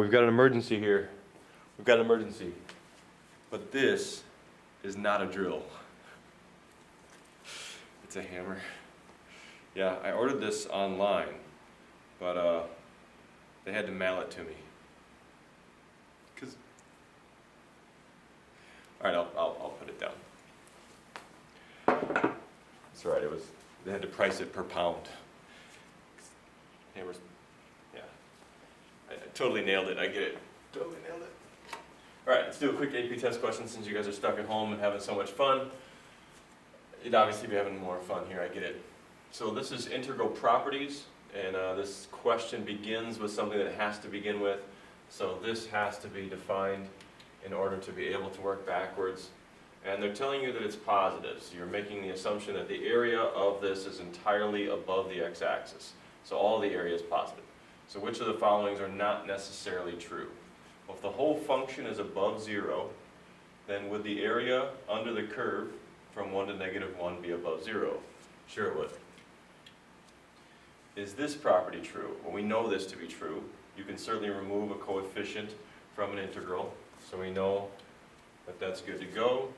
we've got an emergency here. We've got an emergency. But this is not a drill. It's a hammer. Yeah, I ordered this online, but they had to mail it to me. All right, I'll put it down. That's right. They had to price it per pound. Hammers. Yeah. I totally nailed it. I get it. Totally nailed it. All right, let's do a quick AP test question since you guys are stuck at home and having so much fun. You'd obviously be having more fun here. I get it. So this is integral properties, and this question begins with something that it has to begin with. So this has to be defined in order to be able to work backwards. And they're telling you that it's positive. So you're making the assumption that the area of this is entirely above the x-axis. So all the area is positive. So which of the followings are not necessarily true? Well, if the whole function is above 0, then would the area under the curve from 1 to -1 be above 0? Sure it would. Is this property true? Well, we know this to be true. You can certainly remove a coefficient from an integral, so we know that that's good to go.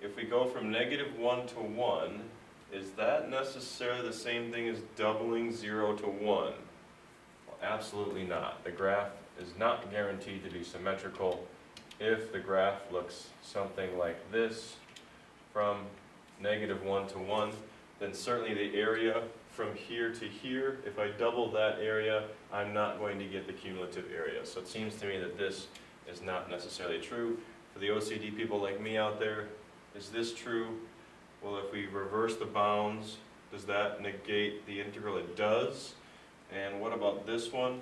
If we go from -1 to 1, is that necessarily the same thing as doubling 0 to 1? Well, absolutely not. The graph is not guaranteed to be symmetrical. If the graph looks something like this, from -1 to 1, then certainly the area from here to here, if I double that area, I'm not going to get the cumulative area. So it seems to me that this is not necessarily true. For the OCD people like me out there, is this true? Well, if we reverse the bounds, does that negate the integral? It does. And what about this one?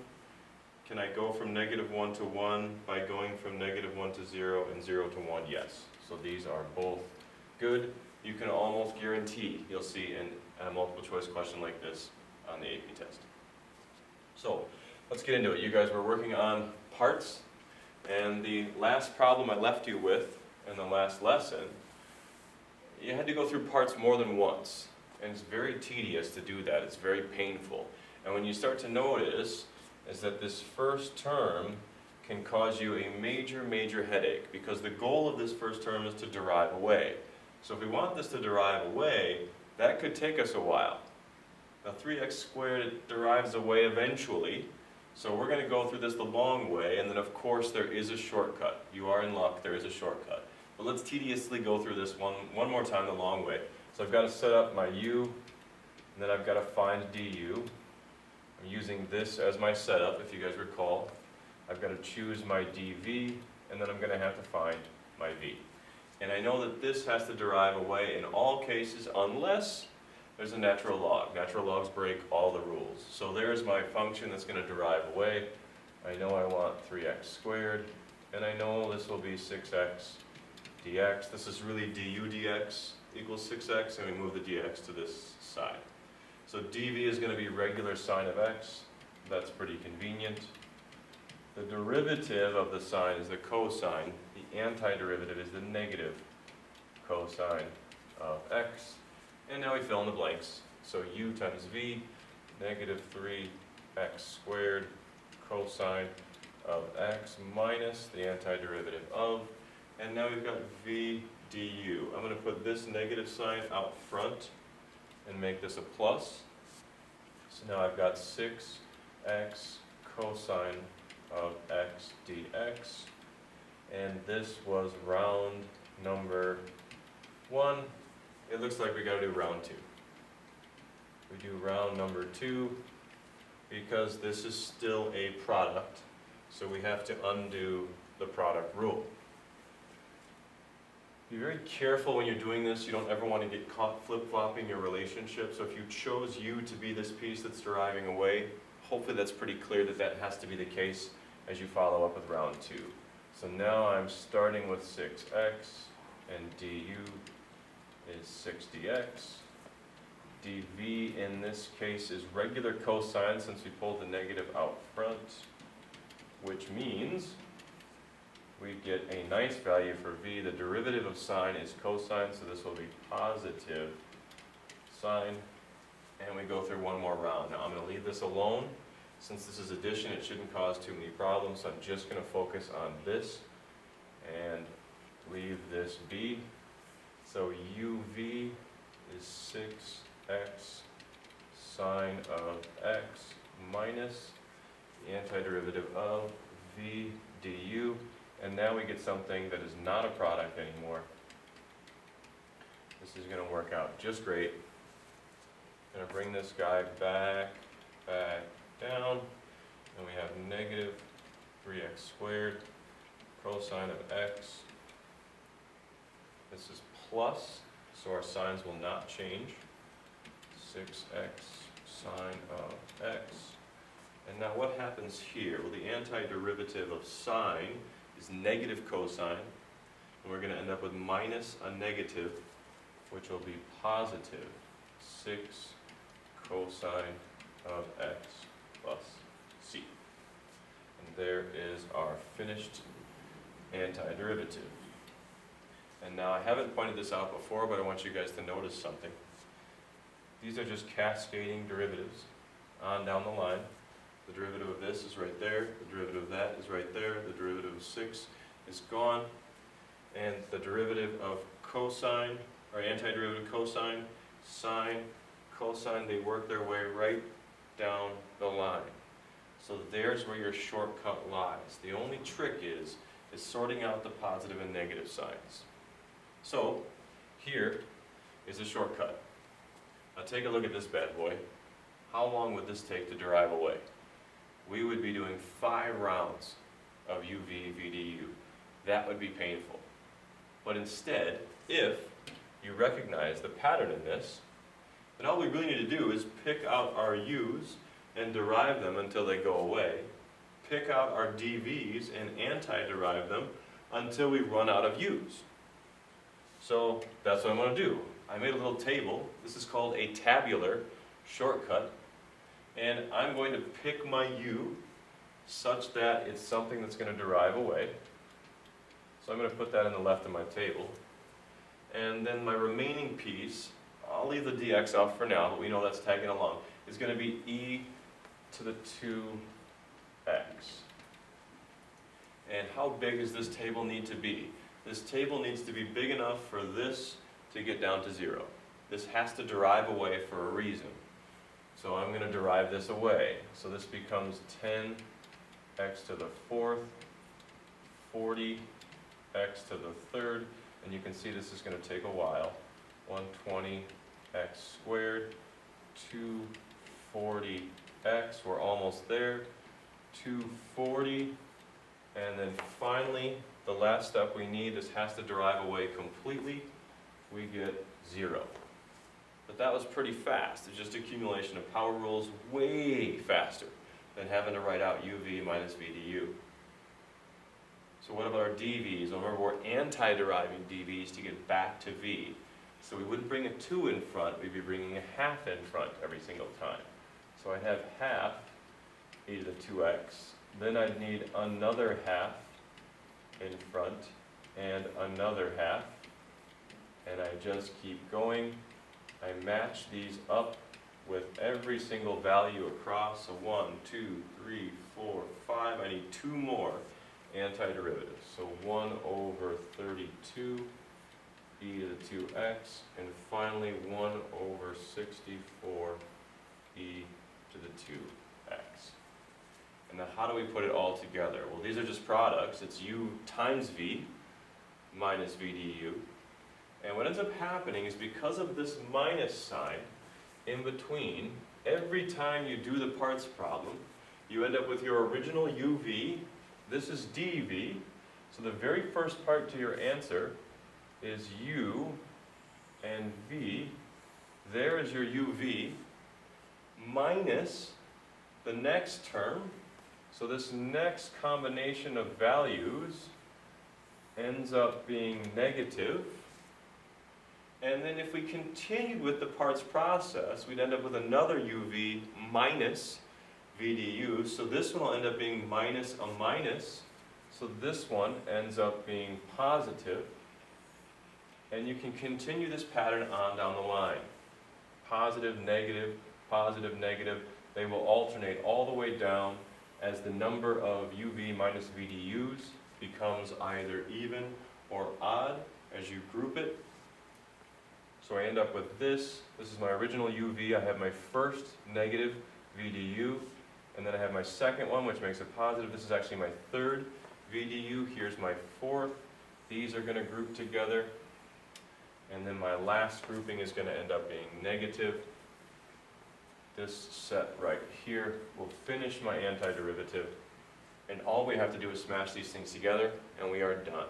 Can I go from -1 to 1 by going from -1 to 0 and 0 to 1? Yes. So these are both good. You can almost guarantee you'll see a multiple choice question like this on the AP test. So let's get into it. You guys were working on parts, and the last problem I left you with in the last lesson, you had to go through parts more than once, and it's very tedious to do that. It's very painful. And when you start to notice is that this first term can cause you a major headache, because the goal of this first term is to derive away. So if we want this to derive away, that could take us a while. Now 3x squared derives away eventually, so we're going to go through this the long way, and then of course there is a shortcut. You are in luck, there is a shortcut. But let's tediously go through this one more time the long way. So I've got to set up my u, and then I've got to find du. I'm using this as my setup, if you guys recall. I've got to choose my dv, and then I'm going to have to find my v. And I know that this has to derive away in all cases unless there's a natural log. Natural logs break all the rules. So there's my function that's going to derive away. I know I want 3x squared, and I know this will be 6x dx. This is really du dx equals 6x, and we move the dx to this side. So dv is going to be regular sine of x. That's pretty convenient. The derivative of the sine is the cosine. The antiderivative is the negative cosine of x. And now we fill in the blanks. So u times v, -3x squared cosine of x minus the antiderivative of. And now we've got v du. I'm going to put this negative sign out front and make this a plus. So now I've got 6x cosine of x dx, and this was round number 1. It looks like we got to do round 2. We do round number 2 because this is still a product, so we have to undo the product rule. Be very careful when you're doing this. You don't ever want to get caught flip-flopping your relationship. So if you chose u to be this piece that's deriving away, hopefully that's pretty clear that that has to be the case as you follow up with round 2. So now I'm starting with 6x, and du is 6 dx. dv in this case is regular cosine since we pulled the negative out front, which means we get a nice value for v. The derivative of sine is cosine, so this will be positive sine. And we go through one more round. Now I'm going to leave this alone Since this is addition, it shouldn't cause too many problems, so I'm just going to focus on this and leave this be. So uv is 6x sine of x minus the antiderivative of v du. And now we get something that is not a product anymore. This is going to work out just great. I'm going to bring this guy back down, and we have negative 3x squared cosine of x. This is plus, so our signs will not change. 6x sine of x. And now what happens here? Well, the antiderivative of sine is negative cosine, and we're going to end up with minus a negative, which will be positive 6 cosine of x plus c. And there is our finished antiderivative. And now I haven't pointed this out before, but I want you guys to notice something. These are just cascading derivatives on down the line. The derivative of this is right there, the derivative of that is right there, the derivative of 6 is gone, and the derivative of cosine, or antiderivative cosine, sine, cosine, they work their way right down the line. So there's where your shortcut lies. The only trick is sorting out the positive and negative signs. So here is a shortcut. Now take a look at this bad boy. How long would this take to derive away? We would be doing 5 rounds of uv vdu. That would be painful. But instead, if you recognize the pattern in this, then all we really need to do is pick out our u's and derive them until they go away. Pick out our dv's and anti-derive them until we run out of u's. So that's what I'm going to do. I made a little table. This is called a tabular shortcut. And I'm going to pick my u such that it's something that's going to derive away. So I'm going to put that in the left of my table. And then my remaining piece, I'll leave the dx off for now, but we know that's tagging along, is going to be e to the 2x. And how big does this table need to be? This table needs to be big enough for this to get down to 0. This has to derive away for a reason. So I'm going to derive this away. So this becomes 10x to the 4th, 40x to the 3rd, and you can see this is going to take a while. 120x squared, 240x, we're almost there, 240, and then finally, the last step we need, this has to derive away completely, we get 0. But that was pretty fast. It's just accumulation of power rules, way faster than having to write out uv minus v du. So what about our dv's? Well, remember, we're anti-deriving dv's to get back to v. So we wouldn't bring a 2 in front, we'd be bringing a half in front every single time. So I'd have half e to the 2x. Then I'd need another half in front and another half. And I just keep going. I match these up with every single value across. So 1, 2, 3, 4, 5. I need 2 more antiderivatives. So 1 over 32 e to the 2x, and finally 1 over 64 e to the 2x. And now how do we put it all together? Well, these are just products. It's u times v minus v du. And what ends up happening is because of this minus sign in between, every time you do the parts problem, you end up with your original uv. This is dv. So the very first part to your answer is u and v. There is your uv minus the next term. So this next combination of values ends up being negative. And then if we continued with the parts process, we'd end up with another uv minus v du. So this one will end up being minus a minus. So this one ends up being positive. And you can continue this pattern on down the line. Positive, negative, they will alternate all the way down as the number of UV minus VDUs becomes either even or odd as you group it. So I end up with this. This is my original UV. I have my first negative VDU, and then I have my second one, which makes it positive. This is actually my third VDU. Here's my fourth. These are going to group together. And then my last grouping is going to end up being negative. This set right here will finish my antiderivative. And all we have to do is smash these things together, and we are done.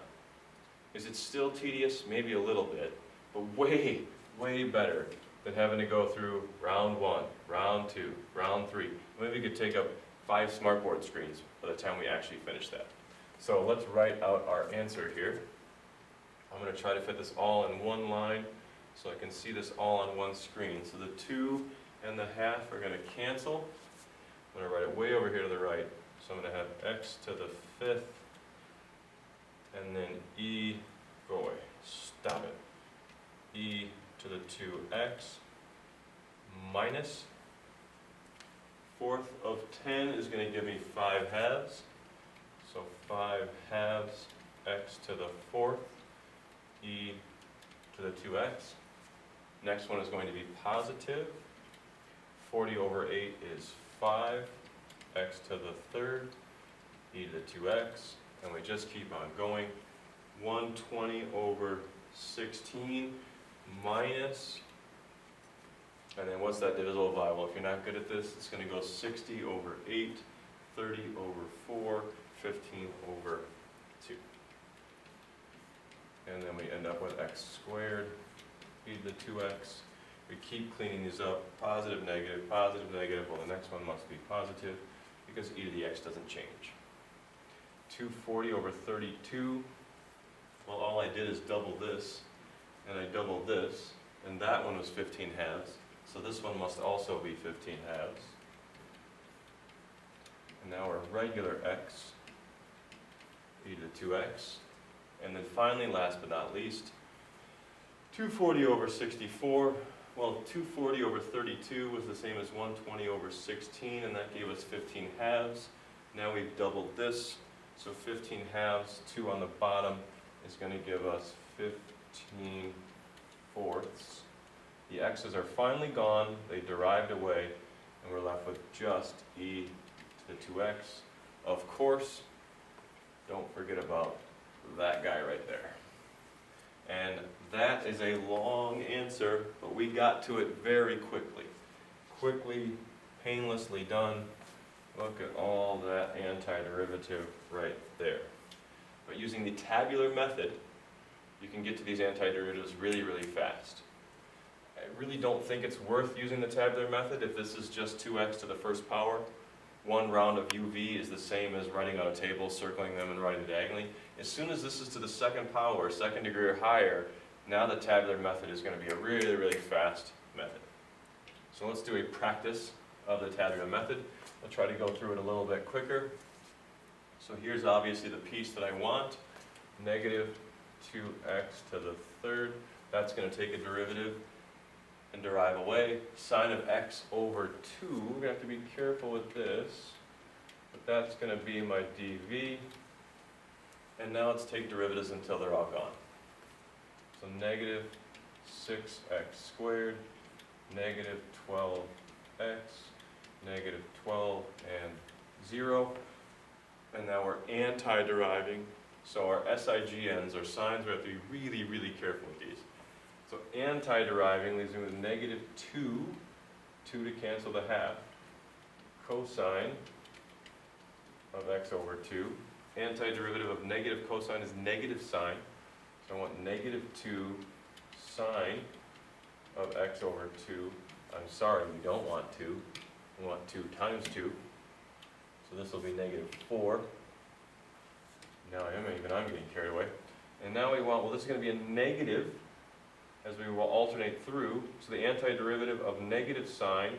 Is it still tedious? Maybe a little bit, but way, way better than having to go through round 1, round 2, round 3. Maybe we could take up 5 smartboard screens by the time we actually finish that. So let's write out our answer here. I'm going to try to fit this all in one line so I can see this all on one screen. So the 2 and the half are going to cancel. I'm going to write it way over here to the right. So I'm going to have x to the 5th, and then e, go away, stop it, e to the 2x minus 4th of 10 is going to give me 5 halves. So 5 halves x to the 4th, e to the 2x. Next one is going to be positive. 40 over 8 is 5, x to the 3rd, e to the 2x, and we just keep on going. 120 over 16 minus, and then what's that divisible by? Well, if you're not good at this, it's going to go 60 over 8, 30 over 4, 15 over 2. And then we end up with x squared, e to the 2x. We keep cleaning these up, positive, negative, well the next one must be positive because e to the x doesn't change. 240 over 32, well all I did is double this, and I doubled this, and that one was 15 halves, so this one must also be 15 halves. And now our regular x, e to the 2x, and then finally, last but not least, 240 over 64, well, 240 over 32 was the same as 120 over 16, and that gave us 15 halves. Now we've doubled this, so 15 halves, 2 on the bottom, is going to give us 15 fourths. The x's are finally gone, they derived away, and we're left with just e to the 2x. Of course, don't forget about that guy right there. And that is a long answer, but we got to it very quickly. Quickly, painlessly done. Look at all that antiderivative right there. But using the tabular method, you can get to these antiderivatives really, really fast. I really don't think it's worth using the tabular method if this is just 2x to the first power. One round of UV is the same as writing on a table, circling them and writing diagonally. As soon as this is to the second power, second degree or higher, now the tabular method is going to be a really, really fast method. So let's do a practice of the tabular method. I'll try to go through it a little bit quicker. So here's obviously the piece that I want, negative 2x to the 3rd. That's going to take a derivative and derive away. Sine of x over 2, we're going to have to be careful with this, but that's going to be my dv. And now let's take derivatives until they're all gone. So negative 6x squared, negative 12x, negative 12 and 0. And now we're anti-deriving. So our SIGNs, or signs, we have to be really, really careful with these. So anti-deriving leaves me with negative 2 to cancel the half, cosine of x over 2. Antiderivative of negative cosine is negative sine. So I want negative 2 sine of x over 2. I'm sorry, we don't want 2. We want 2 times 2. So this will be negative 4. Now I'm getting carried away. And now we want, well, this is going to be a negative as we will alternate through. So the antiderivative of negative sine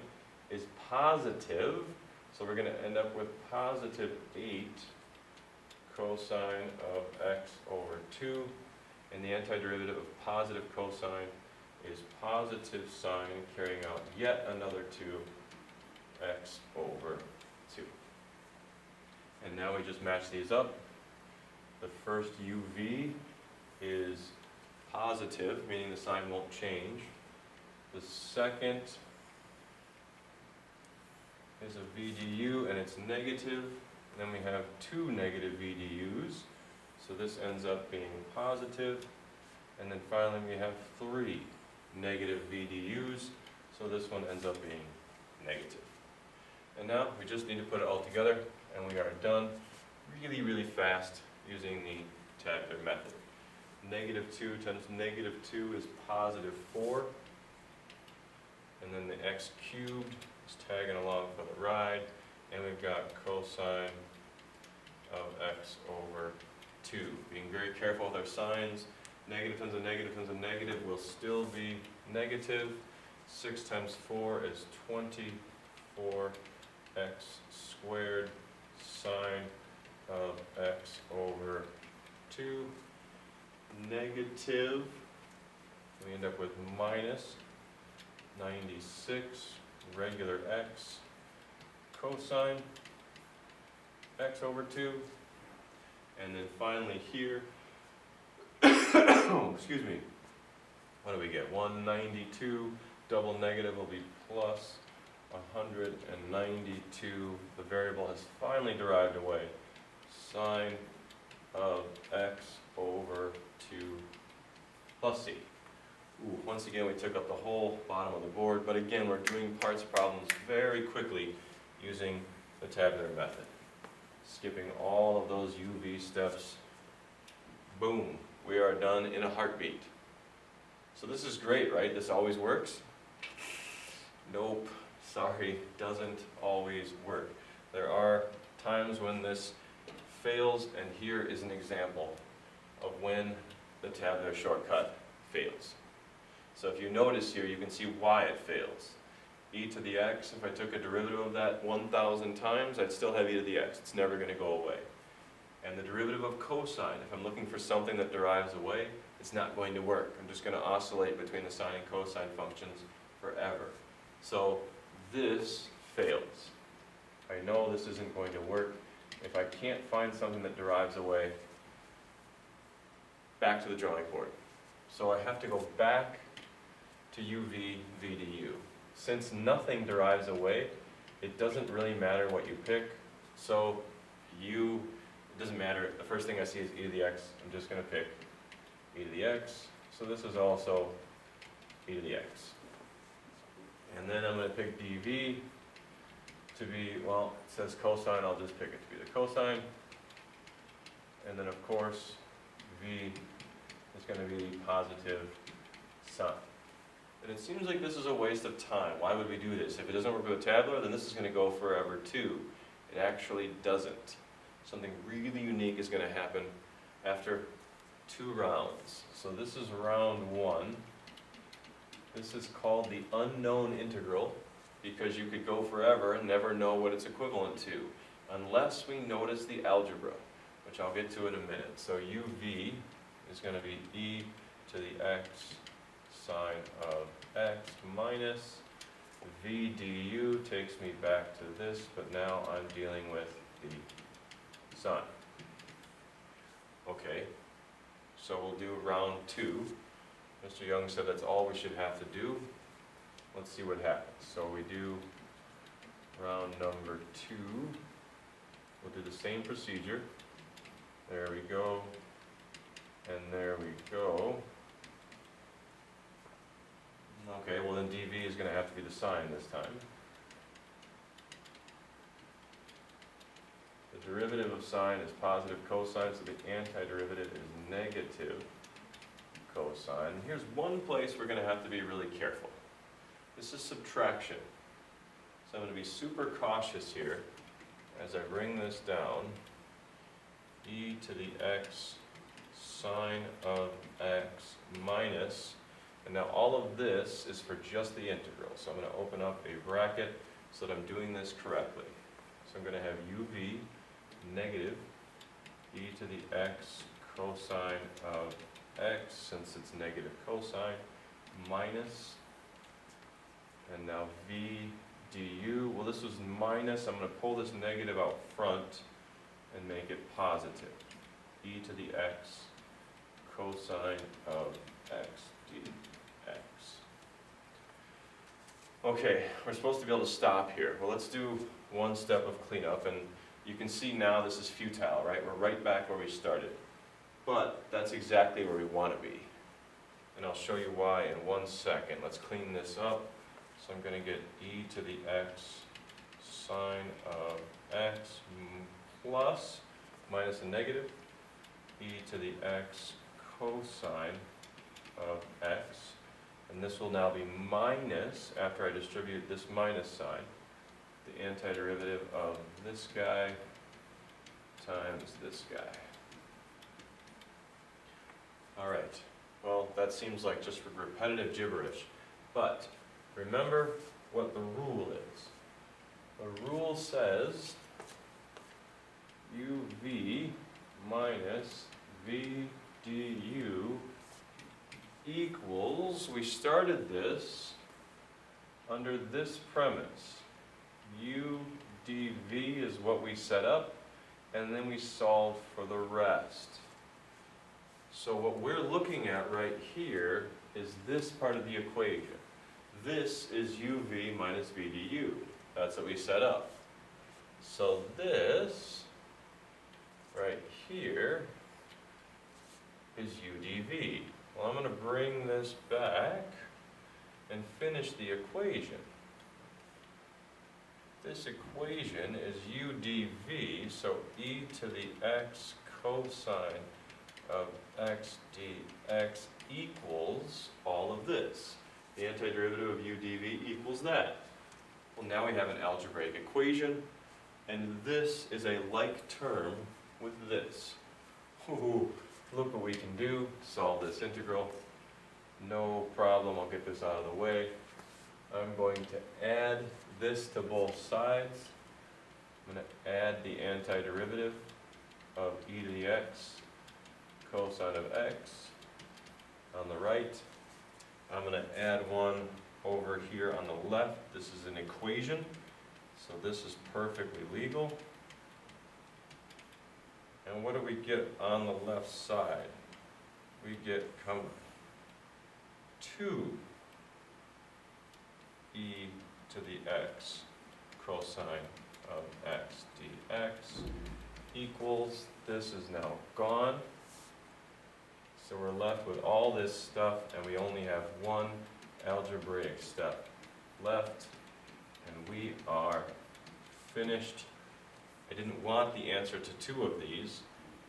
is positive. So we're going to end up with positive 8 cosine of x over 2. And the antiderivative of positive cosine is positive sine, carrying out yet another 2 x over 2. And now we just match these up. The first uv is positive, meaning the sign won't change. The second is a VDU and it's negative. And then we have two negative VDUs. So this ends up being positive. And then finally we have three negative VDUs. So this one ends up being negative. And now we just need to put it all together and we are done really, really fast using the tabular method. Negative 2 times negative 2 is positive 4. And then the x cubed is tagging along for the ride. And we've got cosine of x over 2. Being very careful with our signs. Negative times a negative times a negative will still be negative. 6 times 4 is 24 x squared sine of x over 2. Negative, we end up with minus 96 regular x cosine x over 2. And then finally here, excuse me, what do we get? 192, double negative will be plus 192. The variable has finally derived away. Sine of x over 2 plus c. Ooh, once again, we took up the whole bottom of the board, but again, we're doing parts problems very quickly using the tabular method. Skipping all of those UV steps. Boom, we are done in a heartbeat. So this is great, right? This always works? Nope, sorry, doesn't always work. There are times when this fails, and here is an example of when the tabular shortcut fails. So if you notice here, you can see why it fails. E to the x, if I took a derivative of that 1,000 times, I'd still have e to the x. It's never going to go away. And the derivative of cosine, if I'm looking for something that derives away, it's not going to work. I'm just going to oscillate between the sine and cosine functions forever. So this fails. I know this isn't going to work. If I can't find something that derives away, back to the drawing board. So I have to go back to UV VDU. Since nothing derives away, it doesn't really matter what you pick. So it doesn't matter. The first thing I see is e to the x. I'm just going to pick e to the x. So this is also e to the x. And then I'm going to pick dv to be, well, it says cosine, I'll just pick it to be the cosine. And then of course, v is going to be positive sine. And it seems like this is a waste of time. Why would we do this? If it doesn't work with a tabular, then this is going to go forever too. It actually doesn't. Something really unique is going to happen after 2 rounds. So this is round 1. This is called the unknown integral because you could go forever and never know what it's equivalent to unless we notice the algebra, which I'll get to in a minute. So uv is going to be e to the x sine of x minus v du takes me back to this, but now I'm dealing with the sine. Okay, so we'll do round 2. Mr. Young said that's all we should have to do. Let's see what happens. So we do round number 2. We'll do the same procedure. There we go. And there we go. Okay, well then dv is going to have to be the sine this time. The derivative of sine is positive cosine, so the antiderivative is negative cosine. Here's one place we're going to have to be really careful. This is subtraction. So I'm going to be super cautious here as I bring this down. E to the x sine of x minus, and now all of this is for just the integral. So I'm going to open up a bracket so that I'm doing this correctly. So I'm going to have uv negative e to the x cosine of x, since it's negative cosine, minus, and now v du, well this this was minus, I'm going to pull this negative out front and make it positive. E to the x cosine of x dx. Okay, we're supposed to be able to stop here. Well, let's do one step of cleanup, and you can see now this is futile, right? We're right back where we started. But that's exactly where we want to be. And I'll show you why in 1 second. Let's clean this up. So I'm going to get e to the x sine of x plus, minus a negative, e to the x cosine of x. And this will now be minus, after I distribute this minus sign, the antiderivative of this guy times this guy. All right, well, that seems like just repetitive gibberish, but remember what the rule is. The rule says uv minus v du equals, we started this under this premise. U dv is what we set up, and then we solved for the rest. So what we're looking at right here is this part of the equation. This is uv minus v du. That's what we set up. So this right here is u dv. Well, I'm going to bring this back and finish the equation. This equation is u dv, so e to the x cosine of x dx equals all of this. The antiderivative of u dv equals that. Well, now we have an algebraic equation, and this is a like term with this. Ooh, look what we can do. Solve this integral. No problem, I'll get this out of the way. I'm going to add this to both sides. I'm going to add the antiderivative of e to the x cosine of x on the right. I'm going to add one over here on the left. This is an equation, so this is perfectly legal. And what do we get on the left side? We get 2 e to the x cosine of x dx equals, this is now gone. So we're left with all this stuff, and we only have one algebraic step left, and we are finished. I didn't want the answer to 2 of these.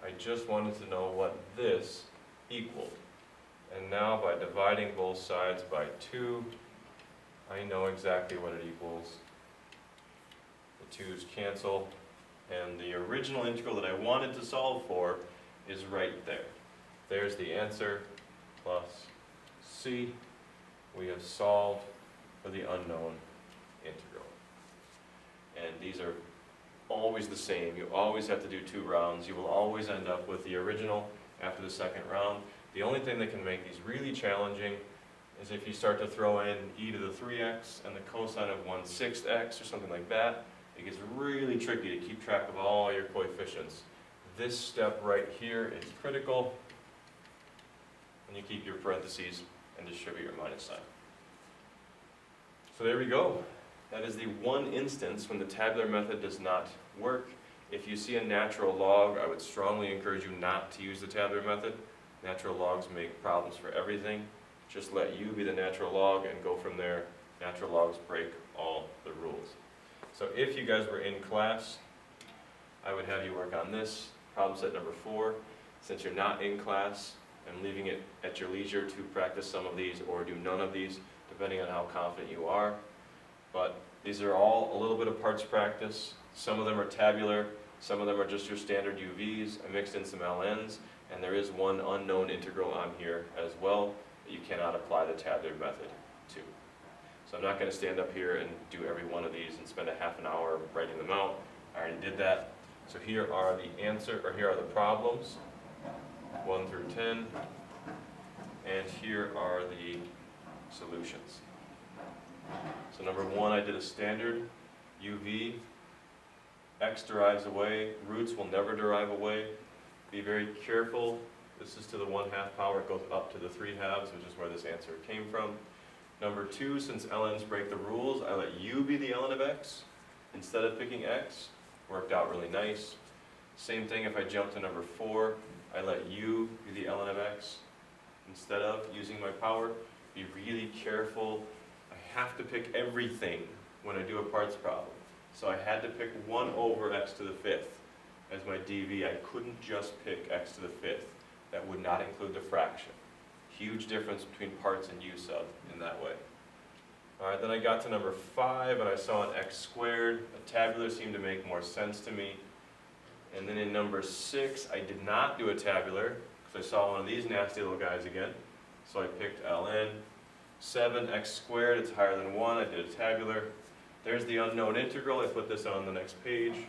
I just wanted to know what this equaled. And now by dividing both sides by 2, I know exactly what it equals. The 2's cancel, and the original integral that I wanted to solve for is right there. There's the answer, plus c. We have solved for the unknown integral. And these are always the same. You always have to do 2 rounds. You will always end up with the original after the second round. The only thing that can make these really challenging is if you start to throw in e to the 3x and the cosine of 1/6 x or something like that. It gets really tricky to keep track of all your coefficients. This step right here is critical. And you keep your parentheses and distribute your minus sign. So there we go. That is the one instance when the tabular method does not work. If you see a natural log, I would strongly encourage you not to use the tabular method. Natural logs make problems for everything. Just let u be the natural log and go from there. Natural logs break all the rules. So if you guys were in class, I would have you work on this, problem set number 4. Since you're not in class, I'm leaving it at your leisure to practice some of these or do none of these, depending on how confident you are. But these are all a little bit of parts practice. Some of them are tabular, some of them are just your standard UVs. I mixed in some LNs, and there is one unknown integral on here as well that you cannot apply the tabular method to. So I'm not going to stand up here and do every one of these and spend a half an hour writing them out. I already did that. So here are the problems, 1 through 10, and here are the solutions. So number 1, I did a standard uv, x derives away, roots will never derive away. Be very careful. This is to the 1/2 power, it goes up to the 3/2, which is where this answer came from. Number 2, since ln's break the rules, I let u be the ln of x instead of picking x. Worked out really nice. Same thing if I jump to number 4, I let u be the ln of x instead of using my power. Be really careful. I have to pick everything when I do a parts problem. So I had to pick 1 over x to the 5th as my dv. I couldn't just pick x to the 5th. That would not include the fraction. Huge difference between parts and u sub in that way. All right, then I got to number 5 and I saw an x squared. A tabular seemed to make more sense to me. And then in number 6, I did not do a tabular because I saw one of these nasty little guys again. So I picked ln. 7, x squared, it's higher than 1, I did a tabular. There's the unknown integral, I put this on the next page.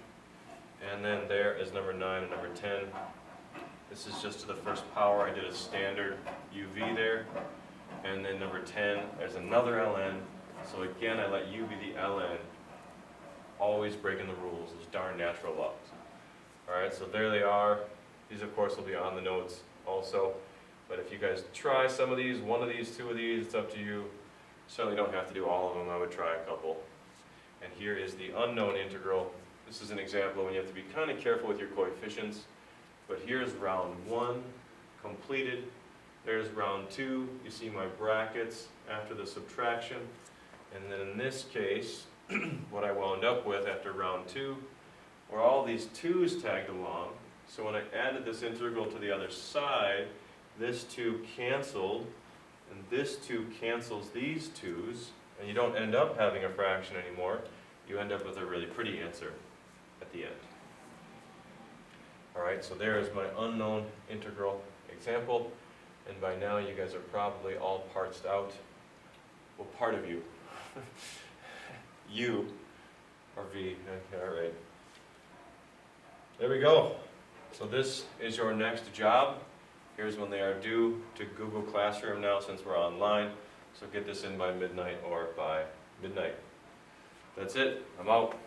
And then there is number 9 and number 10. This is just to the 1st power, I did a standard uv there. And then number 10, there's another ln. So again, I let u be the ln. Always breaking the rules, those darn natural laws. Alright, so there they are. These of course will be on the notes also. But if you guys try some of these, 1 of these, 2 of these, it's up to you. Certainly don't have to do all of them, I would try a couple. And here is the unknown integral. This is an example when you have to be kind of careful with your coefficients. But here's round 1 completed. There's round 2. You see my brackets after the subtraction. And then in this case, what I wound up with after round 2 were all these 2's tagged along. So when I added this integral to the other side, this 2 canceled, and this 2 cancels these 2's, and you don't end up having a fraction anymore. You end up with a really pretty answer at the end. Alright, so there is my unknown integral example, and by now you guys are probably all partsed out. Well, part of you. U or V. Okay, alright. There we go. So this is your next job. Here's when they are due to Google Classroom now since we're online. So get this in by midnight or by midnight. That's it. I'm out.